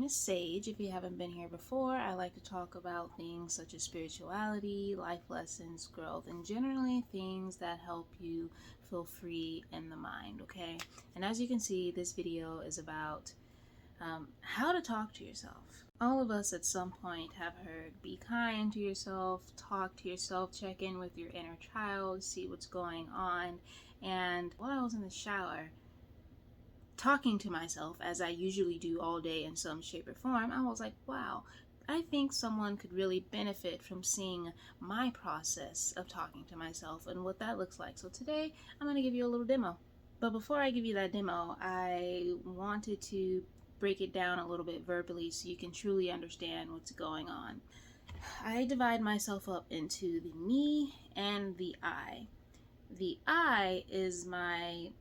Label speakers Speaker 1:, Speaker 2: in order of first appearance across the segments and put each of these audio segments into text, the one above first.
Speaker 1: is Sage. If you haven't been here before, I like to talk about things such as spirituality, life lessons, growth, and generally things that help you feel free in the mind, okay? And as you can see, this video is about how to talk to yourself. All of us at some point have heard, be kind to yourself, talk to yourself, check in with your inner child, see what's going on. And while I was in the shower, talking to myself, as I usually do all day in some shape or form, I was like, wow, I think someone could really benefit from seeing my process of talking to myself and what that looks like. So today, I'm going to give you a little demo. But before I give you that demo, I wanted to break it down a little bit verbally so you can truly understand what's going on. I divide myself up into the me and the I. The I is my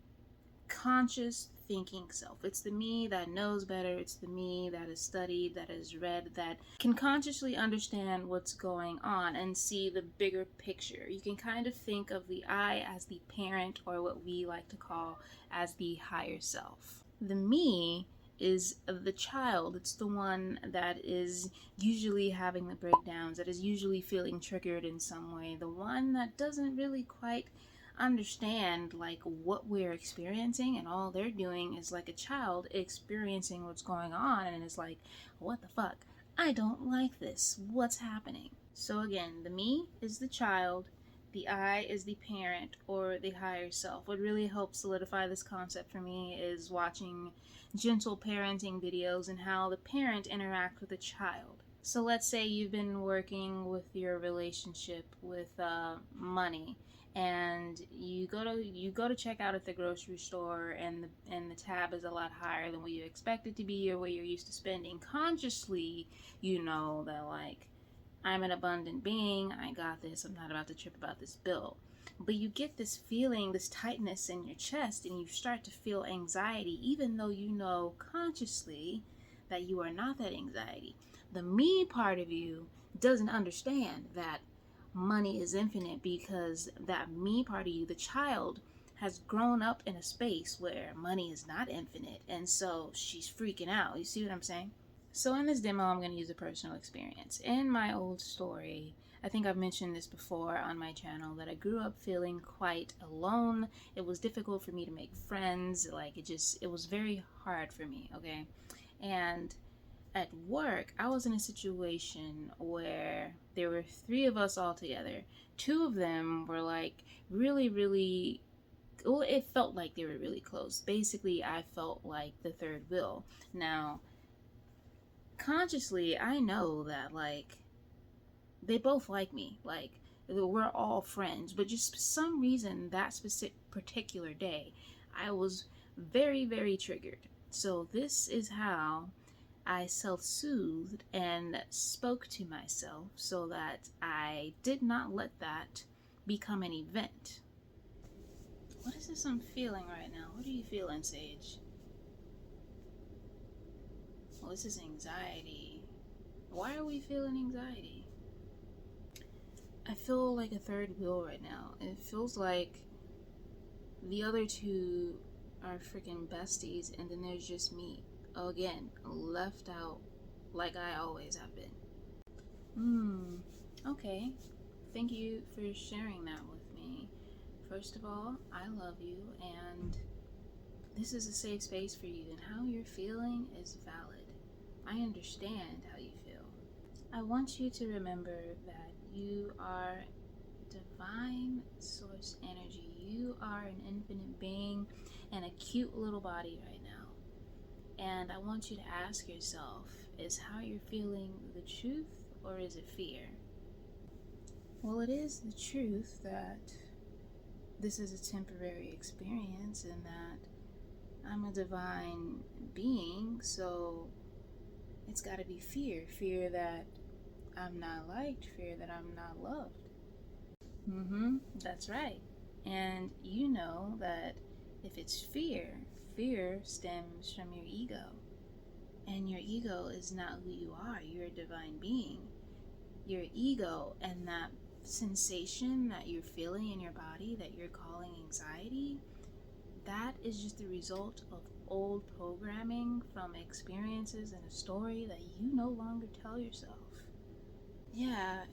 Speaker 1: conscious thinking self. It's the me that knows better. It's the me that has studied, that has read, that can consciously understand what's going on and see the bigger picture. You can kind of think of the I as the parent, or what we like to call as the higher self. The me is the child. It's the one that is usually having the breakdowns, that is usually feeling triggered in some way, the one that doesn't really quite understand like what we're experiencing, and all they're doing is like a child experiencing what's going on, and it's like, what the fuck, I don't like this, what's happening? So again, the me is the child, the I is the parent or the higher self. What really helps solidify this concept for me is watching gentle parenting videos and how the parent interacts with the child. So let's say you've been working with your relationship with money, and you go to check out at the grocery store, and the tab is a lot higher than what you expect it to be or what you're used to spending. Consciously, you know that, like, I'm an abundant being, I got this, I'm not about to trip about this bill. But you get this feeling, this tightness in your chest, and you start to feel anxiety, even though you know consciously that you are not that anxiety. The me part of you doesn't understand that money is infinite, because that me part of you, the child, has grown up in a space where money is not infinite, and so she's freaking out. You see what I'm saying? So in this demo, I'm going to use a personal experience. In my old story, I think I've mentioned this before on my channel, that I grew up feeling quite alone. It was difficult for me to make friends. Like, it was very hard for me, okay? And at work, I was in a situation where there were 3 of us all together. 2 of them were like really, well, it felt like they were really close. Basically, I felt like the third wheel. Now, consciously, I know that, like, they both like me. Like, we're all friends. But just for some reason, that particular day, I was very triggered. So this is how I self-soothed and spoke to myself so that I did not let that become an event. What is this I'm feeling right now? What are you feeling, Sage? Well, this is anxiety. Why are we feeling anxiety? I feel like a third wheel right now. It feels like the other 2 are freaking besties, and then there's just me. Again, left out like I always have been. Okay. Thank you for sharing that with me. First of all, I love you, and this is a safe space for you, and how you're feeling is valid. I understand how you feel. I want you to remember that you are divine source energy. You are an infinite being in a cute little body right now. And I want you to ask yourself, is how you're feeling the truth, or is it fear? Well, it is the truth that this is a temporary experience, and that I'm a divine being, so it's got to be fear. Fear that I'm not liked, fear that I'm not loved. That's right. And you know that if it's fear, fear stems from your ego. And your ego is not who you are. You're a divine being. Your ego and that sensation that you're feeling in your body that you're calling anxiety, that is just the result of old programming from experiences and a story that you no longer tell yourself. Yeah,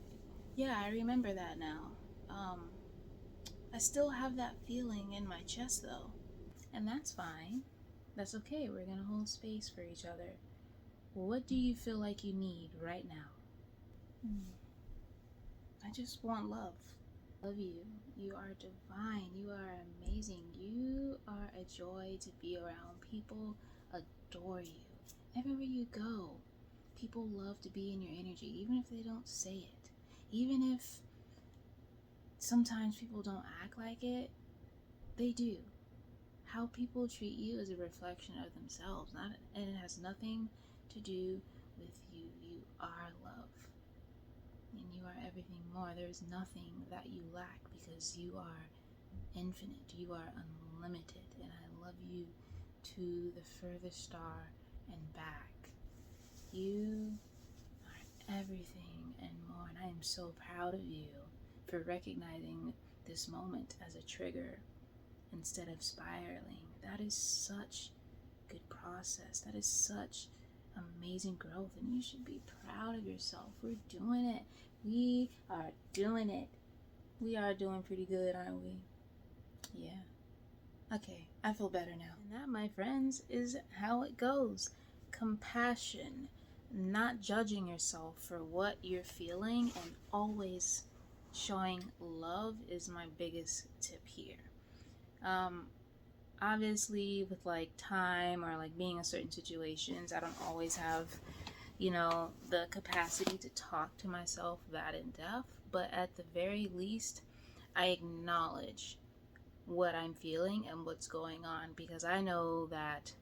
Speaker 1: I remember that now. I still have that feeling in my chest though. And that's fine. That's okay. We're gonna hold space for each other. What do you feel like you need right now? I just want love. Love you. You are divine. You are amazing. You are a joy to be around. People adore you. Everywhere you go, people love to be in your energy, even if they don't say it. Even if sometimes people don't act like it, they do. How people treat you is a reflection of themselves, and it has nothing to do with you. You are love. And you are everything more. There is nothing that you lack because you are infinite. You are unlimited. And I love you to the furthest star and back. You are everything and more. And I am so proud of you for recognizing this moment as a trigger instead of spiraling. That is such good process. That is such amazing growth, and you should be proud of yourself. We're doing it. We are doing it. We are doing pretty good, aren't we? Yeah. Okay, I feel better now. And that, my friends, is how it goes. Compassion, not judging yourself for what you're feeling, and always showing love is my biggest tip here. Obviously with like time or like being in certain situations, I don't always have, the capacity to talk to myself that in depth, but at the very least, I acknowledge what I'm feeling and what's going on, because I know that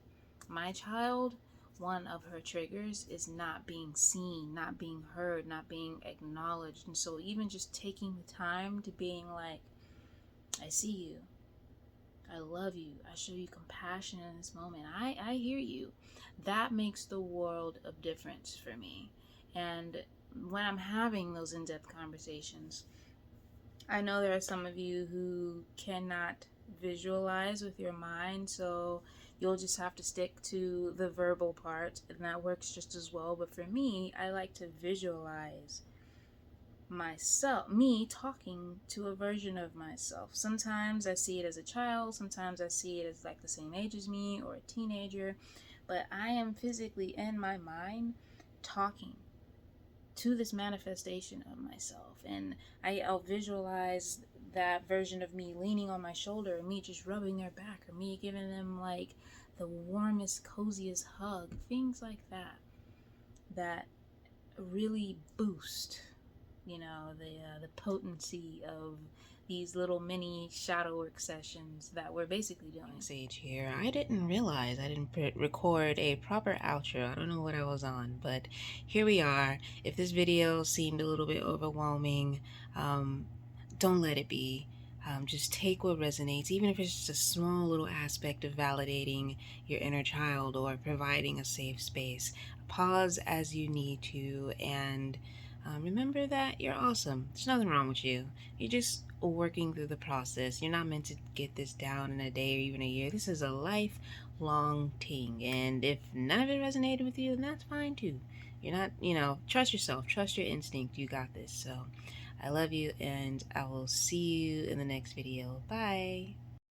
Speaker 1: my child, one of her triggers is not being seen, not being heard, not being acknowledged. And so even just taking the time to being like, I see you, I love you, I show you compassion in this moment, I hear you, that makes the world of difference for me. And when I'm having those in-depth conversations, I know there are some of you who cannot visualize with your mind, so you'll just have to stick to the verbal part, and that works just as well. But for me, I like to visualize me talking to a version of myself. Sometimes I see it as a child, sometimes I see it as like the same age as me or a teenager, but I am physically in my mind talking to this manifestation of myself, and I'll visualize that version of me leaning on my shoulder, or me just rubbing their back, or me giving them like the warmest, coziest hug, things like that, that really boost the potency of these little mini shadow work sessions that we're basically doing.
Speaker 2: Sage here. I didn't realize I didn't record a proper outro. I don't know what I was on, but here we are. If this video seemed a little bit overwhelming, don't let it be. Just take what resonates, even if it's just a small little aspect of validating your inner child or providing a safe space. Pause as you need to, and remember that you're awesome. There's nothing wrong with you. You're just working through the process. You're not meant to get this down in a day or even a year. This is a lifelong thing, and if none of it resonated with you, then that's fine too. You're not, trust yourself, trust your instinct. You got this. So I love you, and I will see you in the next video. Bye.